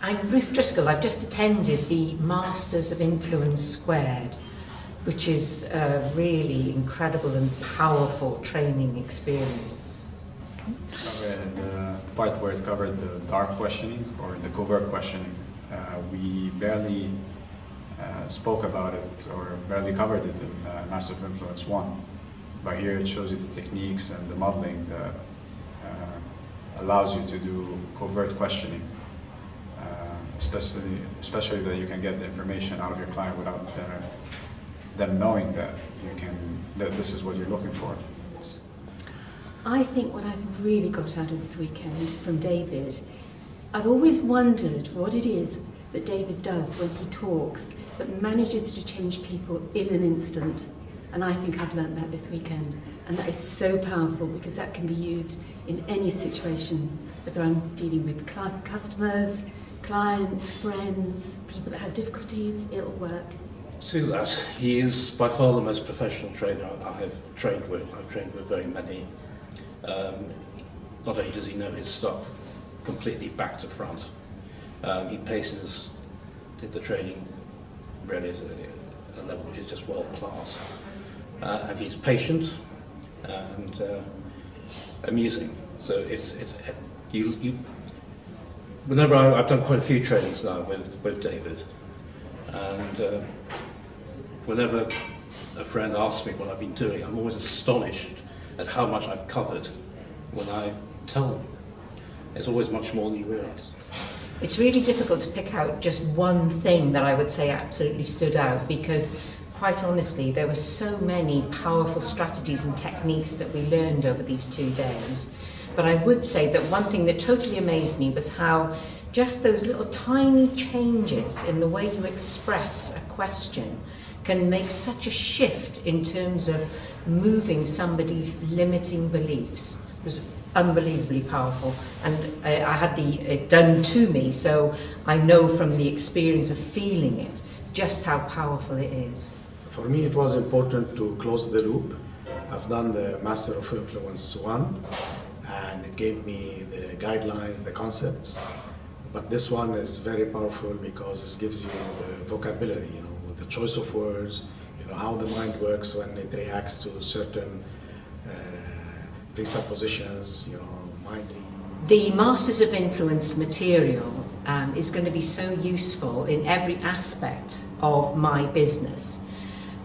I'm Ruth Driscoll. I've just attended the Masters of Influence Squared, which is a really incredible and powerful training experience. Okay, and the part where it covered the dark questioning or the covert questioning, we barely spoke about it or barely covered it in Masters of Influence 1. But here it shows you the techniques and the modeling that allows you to do covert questioning, especially that you can get the information out of your client without them knowing that this is what you're looking for. I think what I've really got out of this weekend from David, I've always wondered what it is that David does when he talks that manages to change people in an instant. And I think I've learnt that this weekend. And that is so powerful because that can be used in any situation, whether I'm dealing with customers, clients, friends, people that have difficulties, it'll work. To that, he is by far the most professional trainer I have trained with. I've trained with very many. Not only does he know his stuff completely back to front, he did the training really at a level which is just world class. And he's patient and amusing. So whenever I've done quite a few trainings now with David, and whenever a friend asks me what I've been doing, I'm always astonished at how much I've covered when I tell them. It's always much more than you realise. It's really difficult to pick out just one thing that I would say absolutely stood out, because quite honestly there were so many powerful strategies and techniques that we learned over these 2 days. But I would say that one thing that totally amazed me was how just those little tiny changes in the way you express a question can make such a shift in terms of moving somebody's limiting beliefs. It was unbelievably powerful, and I had it done to me, so I know from the experience of feeling it just how powerful it is. For me it was important to close the loop. I've done the Master of Influence 1 and it gave me the guidelines, the concepts, but this one is very powerful because it gives you the vocabulary, the choice of words, how the mind works when it reacts to certain presuppositions, The Masters of Influence material is going to be so useful in every aspect of my business.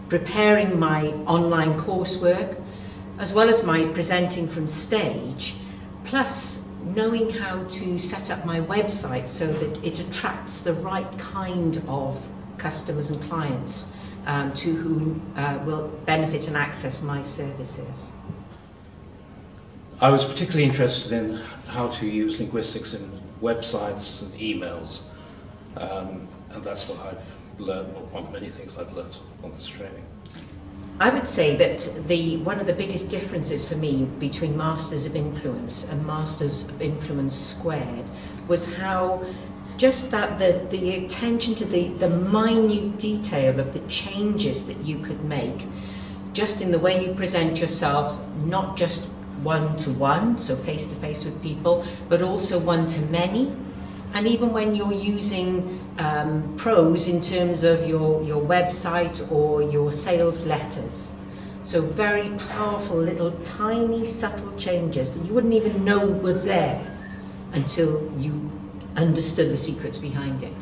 Preparing my online coursework, as well as my presenting from stage, plus knowing how to set up my website so that it attracts the right kind of customers and clients to whom will benefit and access my services. I was particularly interested in how to use linguistics in websites and emails, and that's what I've learned, or many things I've learned on this training. I would say that one of the biggest differences for me between Masters of Influence and Masters of Influence Squared was how just that the attention to the minute detail of the changes that you could make, just in the way you present yourself, not just one-to-one, so face-to-face with people, but also one-to-many. And even when you're using prose in terms of your website or your sales letters. So very powerful little tiny subtle changes that you wouldn't even know were there until you understood the secrets behind it.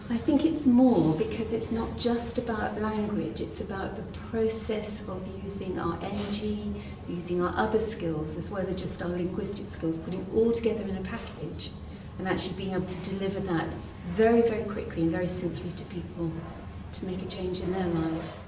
I think it's more because it's not just about language, it's about the process of using our energy, using our other skills as well as just our linguistic skills, putting it all together in a package and actually being able to deliver that very, very quickly and very simply to people to make a change in their lives.